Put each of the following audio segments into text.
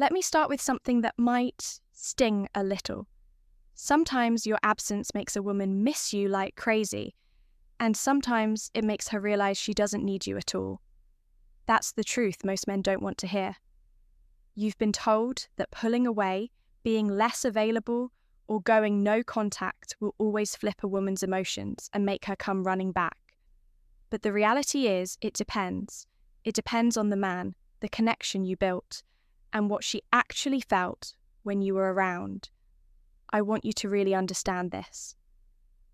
Let me start with something that might sting a little. Sometimes your absence makes a woman miss you like crazy, and sometimes it makes her realize she doesn't need you at all. That's the truth most men don't want to hear. You've been told that pulling away, being less available, or going no contact will always flip a woman's emotions and make her come running back. But the reality is, it depends. It depends on the man, the connection you built, and what she actually felt when you were around. I want you to really understand this.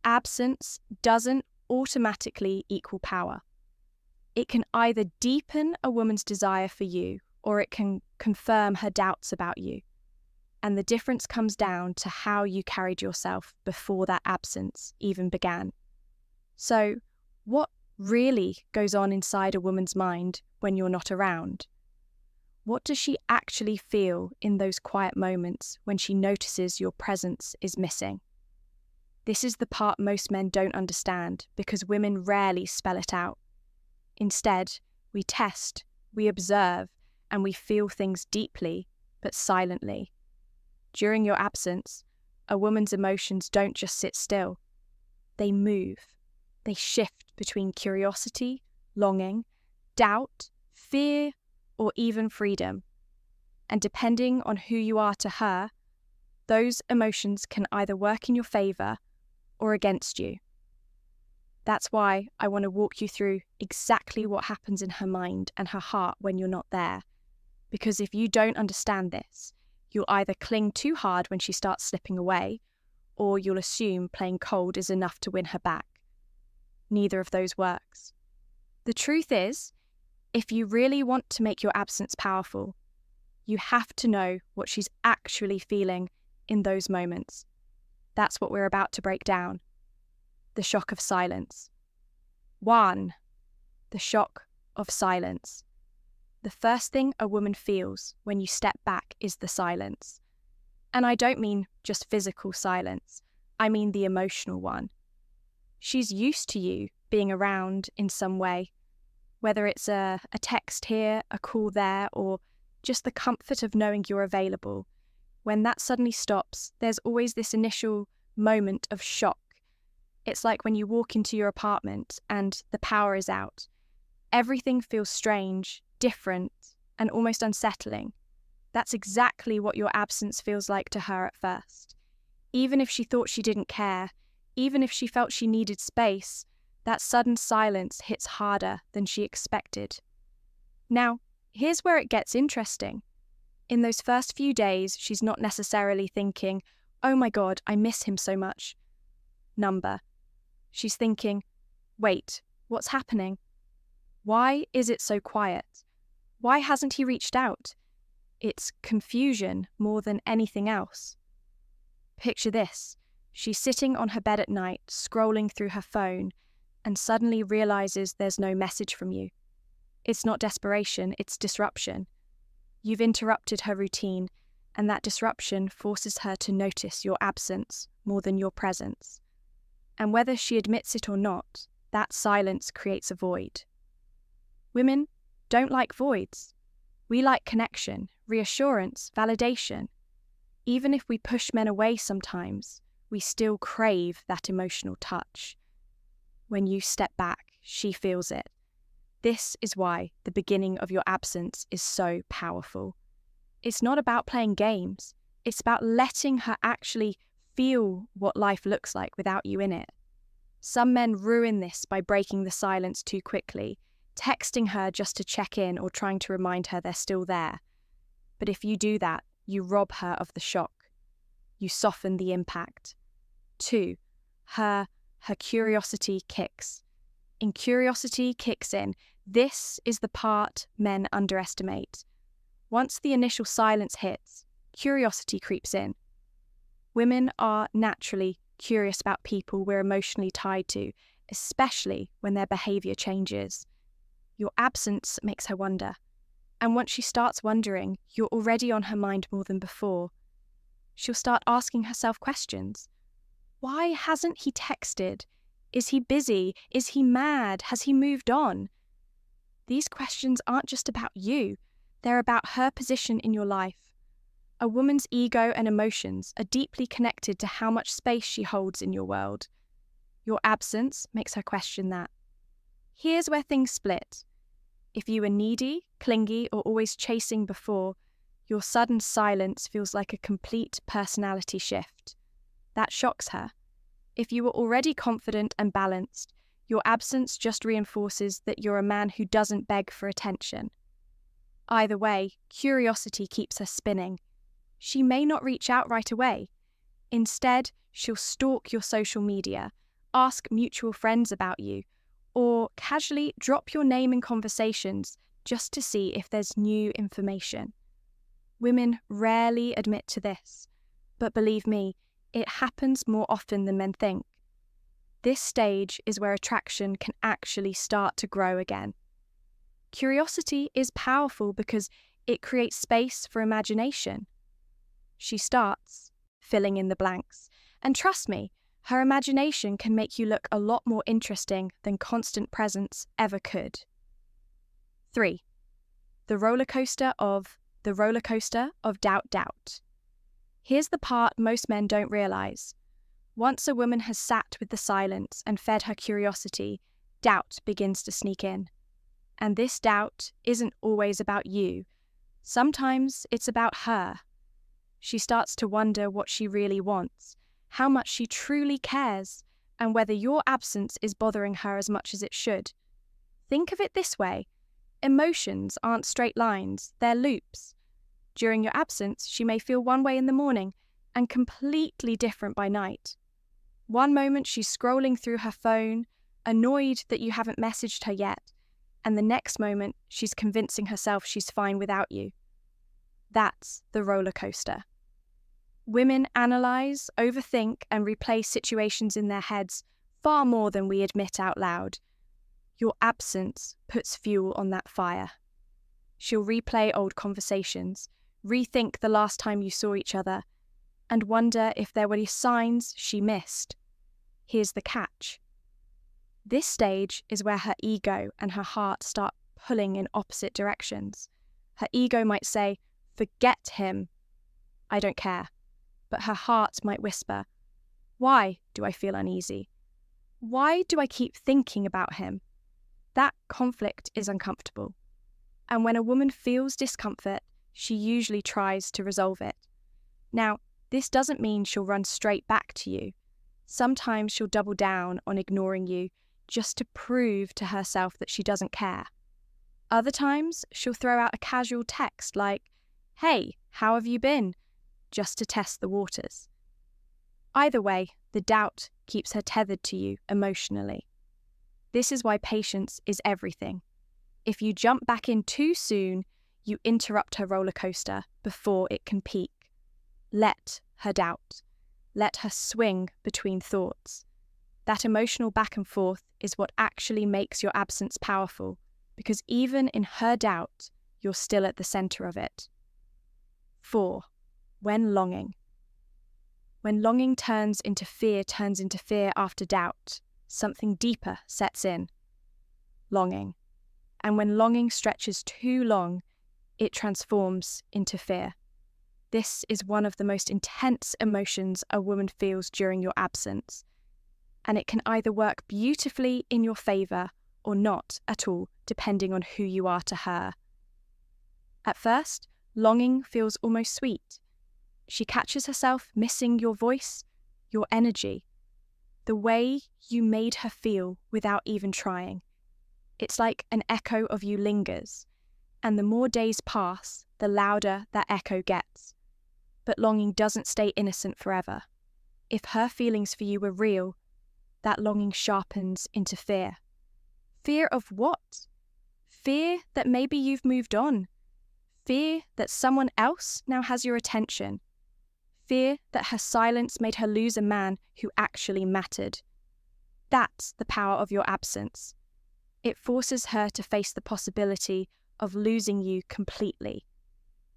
Absence doesn't automatically equal power. It can either deepen a woman's desire for you, or it can confirm her doubts about you. And the difference comes down to how you carried yourself before that absence even began. So, what really goes on inside a woman's mind when you're not around? What does she actually feel in those quiet moments when she notices your presence is missing? This is the part most men don't understand because women rarely spell it out. Instead, we test, we observe, and we feel things deeply, but silently. During your absence, a woman's emotions don't just sit still. They move. They shift between curiosity, longing, doubt, fear, or even freedom. And depending on who you are to her, those emotions can either work in your favor or against you. That's why I want to walk you through exactly what happens in her mind and her heart when you're not there. Because if you don't understand this, you'll either cling too hard when she starts slipping away, or you'll assume playing cold is enough to win her back. Neither of those works. The truth is, if you really want to make your absence powerful, you have to know what she's actually feeling in those moments. That's what we're about to break down. The shock of silence. 1. The shock of silence. The first thing a woman feels when you step back is the silence. And I don't mean just physical silence, I mean the emotional one. She's used to you being around in some way, whether it's a text here, a call there, or just the comfort of knowing you're available. When that suddenly stops, there's always this initial moment of shock. It's like when you walk into your apartment and the power is out. Everything feels strange, different, and almost unsettling. That's exactly what your absence feels like to her at first. Even if she thought she didn't care, even if she felt she needed space, that sudden silence hits harder than she expected. Now, here's where it gets interesting. In those first few days, she's not necessarily thinking, "Oh my God, I miss him so much." She's thinking, "Wait, what's happening? Why is it so quiet? Why hasn't he reached out?" It's confusion more than anything else. Picture this. She's sitting on her bed at night, scrolling through her phone, and suddenly realizes there's no message from you. It's not desperation, it's disruption. You've interrupted her routine, and that disruption forces her to notice your absence more than your presence. And whether she admits it or not, that silence creates a void. Women don't like voids. We like connection, reassurance, validation. Even if we push men away sometimes, we still crave that emotional touch. When you step back, she feels it. This is why the beginning of your absence is so powerful. It's not about playing games. It's about letting her actually feel what life looks like without you in it. Some men ruin this by breaking the silence too quickly, texting her just to check in or trying to remind her they're still there. But if you do that, you rob her of the shock. You soften the impact. 2. Her curiosity kicks. And curiosity kicks in. This is the part men underestimate. Once the initial silence hits, curiosity creeps in. Women are naturally curious about people we're emotionally tied to, especially when their behavior changes. Your absence makes her wonder. And once she starts wondering, you're already on her mind more than before. She'll start asking herself questions. Why hasn't he texted? Is he busy? Is he mad? Has he moved on? These questions aren't just about you. They're about her position in your life, A woman's ego and emotions are deeply connected to how much space she holds in your world. Your absence makes her question that. Here's where things split. If you were needy, clingy, or always chasing before, your sudden silence feels like a complete personality shift. That shocks her. If you were already confident and balanced, your absence just reinforces that you're a man who doesn't beg for attention. Either way, curiosity keeps her spinning. She may not reach out right away. Instead, she'll stalk your social media, ask mutual friends about you, or casually drop your name in conversations just to see if there's new information. Women rarely admit to this, but believe me, it happens more often than men think. This stage is where attraction can actually start to grow again. Curiosity is powerful because it creates space for imagination. She starts filling in the blanks, and trust me, her imagination can make you look a lot more interesting than constant presence ever could. 3. The roller coaster of doubt. Here's the part most men don't realize. Once a woman has sat with the silence and fed her curiosity, doubt begins to sneak in. And this doubt isn't always about you. Sometimes it's about her. She starts to wonder what she really wants, how much she truly cares, and whether your absence is bothering her as much as it should. Think of it this way. Emotions aren't straight lines, they're loops. During your absence, she may feel one way in the morning and completely different by night. One moment she's scrolling through her phone, annoyed that you haven't messaged her yet, and the next moment she's convincing herself she's fine without you. That's the roller coaster. Women analyze, overthink, and replay situations in their heads far more than we admit out loud. Your absence puts fuel on that fire. She'll replay old conversations, rethink the last time you saw each other, and wonder if there were any signs she missed. Here's the catch. This stage is where her ego and her heart start pulling in opposite directions. Her ego might say, "Forget him. I don't care." But her heart might whisper, "Why do I feel uneasy? Why do I keep thinking about him?" That conflict is uncomfortable. And when a woman feels discomfort, she usually tries to resolve it. Now, this doesn't mean she'll run straight back to you. Sometimes she'll double down on ignoring you just to prove to herself that she doesn't care. Other times, she'll throw out a casual text like, "Hey, how have you been?" just to test the waters. Either way, the doubt keeps her tethered to you emotionally. This is why patience is everything. If you jump back in too soon, you interrupt her roller coaster before it can peak. Let her doubt. Let her swing between thoughts. That emotional back and forth is what actually makes your absence powerful, because even in her doubt, you're still at the center of it. 4. When longing. When longing turns into fear after doubt, something deeper sets in. Longing. And when longing stretches too long, it transforms into fear. This is one of the most intense emotions a woman feels during your absence, and it can either work beautifully in your favor or not at all, depending on who you are to her. At first, longing feels almost sweet. She catches herself missing your voice, your energy, the way you made her feel without even trying. It's like an echo of you lingers, and the more days pass, the louder that echo gets. But longing doesn't stay innocent forever. If her feelings for you were real, that longing sharpens into fear. Fear of what? Fear that maybe you've moved on. Fear that someone else now has your attention. Fear that her silence made her lose a man who actually mattered. That's the power of your absence. It forces her to face the possibility of losing you completely.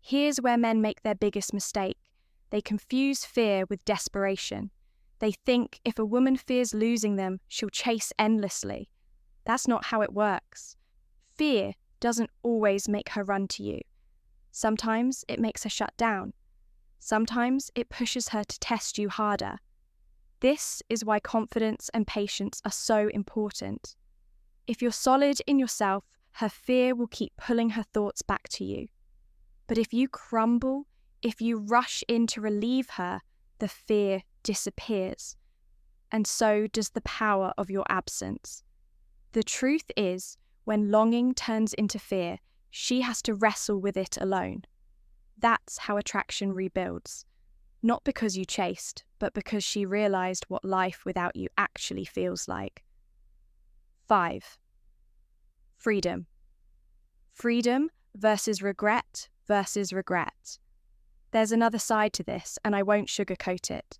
Here's where men make their biggest mistake. They confuse fear with desperation. They think if a woman fears losing them, she'll chase endlessly. That's not how it works. Fear doesn't always make her run to you. Sometimes it makes her shut down. Sometimes it pushes her to test you harder. This is why confidence and patience are so important. If you're solid in yourself, her fear will keep pulling her thoughts back to you. But if you crumble, if you rush in to relieve her, the fear disappears. And so does the power of your absence. The truth is, when longing turns into fear, she has to wrestle with it alone. That's how attraction rebuilds. Not because you chased, but because she realized what life without you actually feels like. 5. Freedom. Freedom versus regret versus regret. There's another side to this, and I won't sugarcoat it.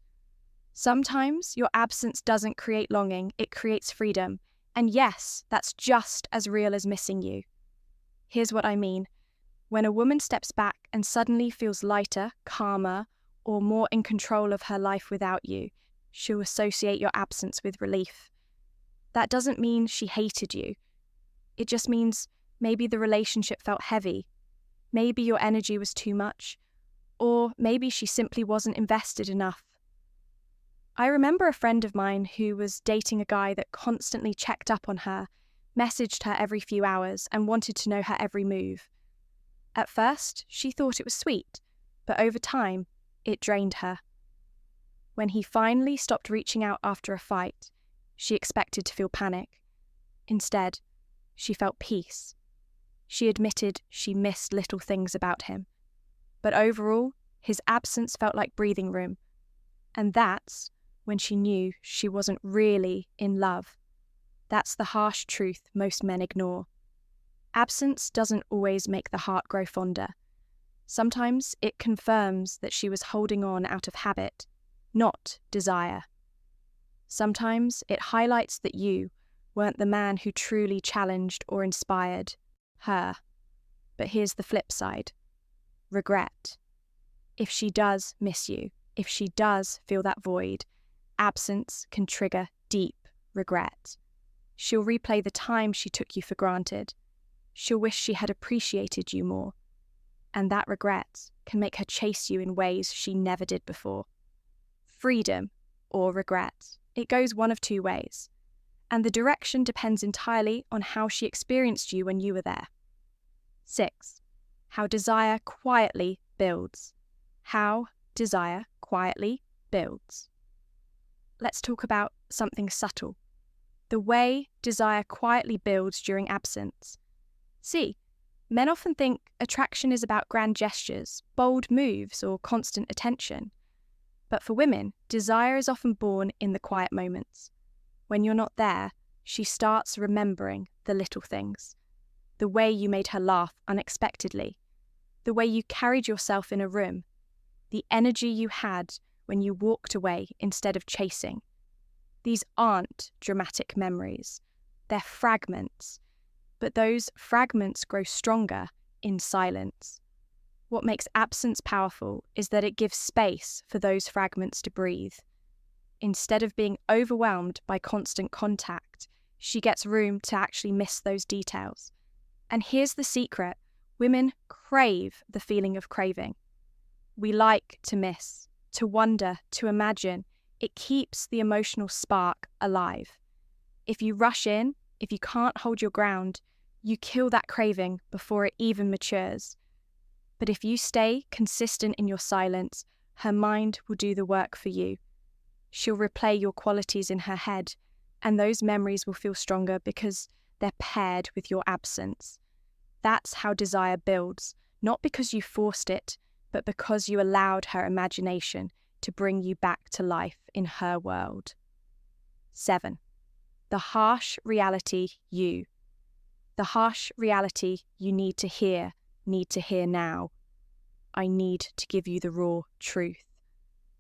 Sometimes your absence doesn't create longing, it creates freedom. And yes, that's just as real as missing you. Here's what I mean. When a woman steps back and suddenly feels lighter, calmer, or more in control of her life without you, she'll associate your absence with relief. That doesn't mean she hated you. It just means maybe the relationship felt heavy. Maybe your energy was too much. Or maybe she simply wasn't invested enough. I remember a friend of mine who was dating a guy that constantly checked up on her, messaged her every few hours, and wanted to know her every move. At first, she thought it was sweet, but over time, it drained her. When he finally stopped reaching out after a fight, she expected to feel panic. Instead, she felt peace. She admitted she missed little things about him. But overall, his absence felt like breathing room. And that's when she knew she wasn't really in love. That's the harsh truth most men ignore. Absence doesn't always make the heart grow fonder. Sometimes it confirms that she was holding on out of habit, not desire. Sometimes it highlights that you weren't the man who truly challenged or inspired her. But here's the flip side. Regret. If she does miss you, if she does feel that void, absence can trigger deep regret. She'll replay the time she took you for granted. She'll wish she had appreciated you more. And that regret can make her chase you in ways she never did before. Freedom or regret. It goes one of two ways. And the direction depends entirely on how she experienced you when you were there. 6. How desire quietly builds. How desire quietly builds. Let's talk about something subtle. The way desire quietly builds during absence. See, men often think attraction is about grand gestures, bold moves, or constant attention. But for women, desire is often born in the quiet moments. When you're not there, she starts remembering the little things. The way you made her laugh unexpectedly. The way you carried yourself in a room. The energy you had when you walked away instead of chasing. These aren't dramatic memories. They're fragments. But those fragments grow stronger in silence. What makes absence powerful is that it gives space for those fragments to breathe. Instead of being overwhelmed by constant contact, she gets room to actually miss those details. And here's the secret. Women crave the feeling of craving. We like to miss, to wonder, to imagine. It keeps the emotional spark alive. If you rush in, if you can't hold your ground, you kill that craving before it even matures. But if you stay consistent in your silence, her mind will do the work for you. She'll replay your qualities in her head, and those memories will feel stronger because they're paired with your absence. That's how desire builds, not because you forced it, but because you allowed her imagination to bring you back to life in her world. 7. The harsh reality you. The harsh reality you need to hear now. I need to give you the raw truth.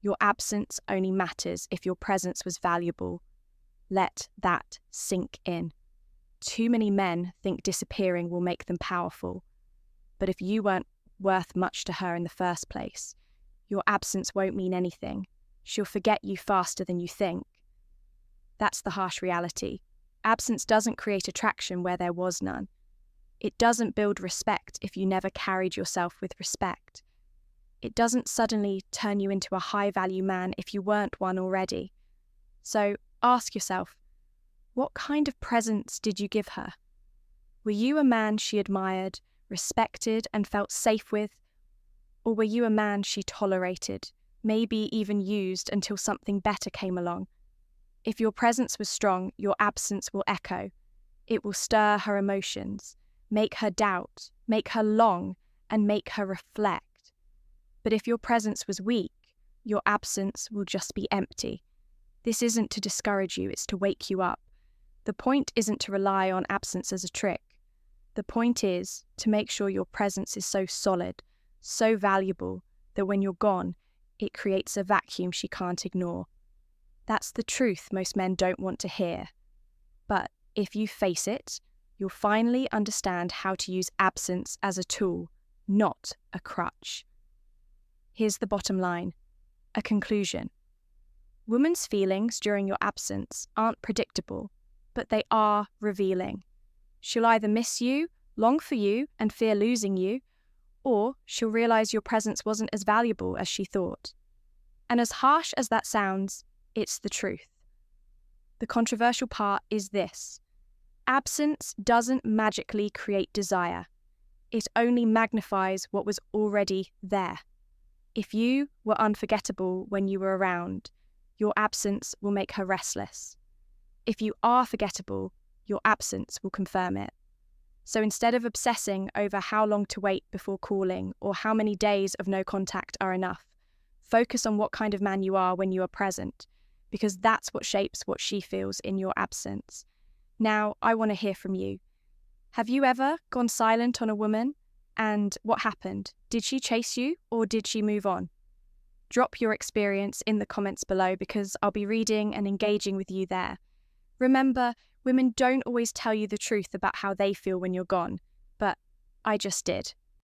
Your absence only matters if your presence was valuable. Let that sink in. Too many men think disappearing will make them powerful. But if you weren't worth much to her in the first place, your absence won't mean anything. She'll forget you faster than you think. That's the harsh reality. Absence doesn't create attraction where there was none. It doesn't build respect if you never carried yourself with respect. It doesn't suddenly turn you into a high-value man if you weren't one already. So ask yourself, what kind of presence did you give her? Were you a man she admired, respected, and felt safe with? Or were you a man she tolerated, maybe even used until something better came along? If your presence was strong, your absence will echo. It will stir her emotions, make her doubt, make her long, and make her reflect. But if your presence was weak, your absence will just be empty. This isn't to discourage you, it's to wake you up. The point isn't to rely on absence as a trick. The point is to make sure your presence is so solid, so valuable, that when you're gone, it creates a vacuum she can't ignore. That's the truth most men don't want to hear. But if you face it, you'll finally understand how to use absence as a tool, not a crutch. Here's the bottom line, a conclusion. Women's feelings during your absence aren't predictable, but they are revealing. She'll either miss you, long for you, and fear losing you, or she'll realize your presence wasn't as valuable as she thought. And as harsh as that sounds, it's the truth. The controversial part is this. Absence doesn't magically create desire. It only magnifies what was already there. If you were unforgettable when you were around, your absence will make her restless. If you are forgettable, your absence will confirm it. So instead of obsessing over how long to wait before calling or how many days of no contact are enough, focus on what kind of man you are when you are present, because that's what shapes what she feels in your absence. Now, I want to hear from you. Have you ever gone silent on a woman? And what happened? Did she chase you or did she move on? Drop your experience in the comments below because I'll be reading and engaging with you there. Remember, women don't always tell you the truth about how they feel when you're gone, but I just did.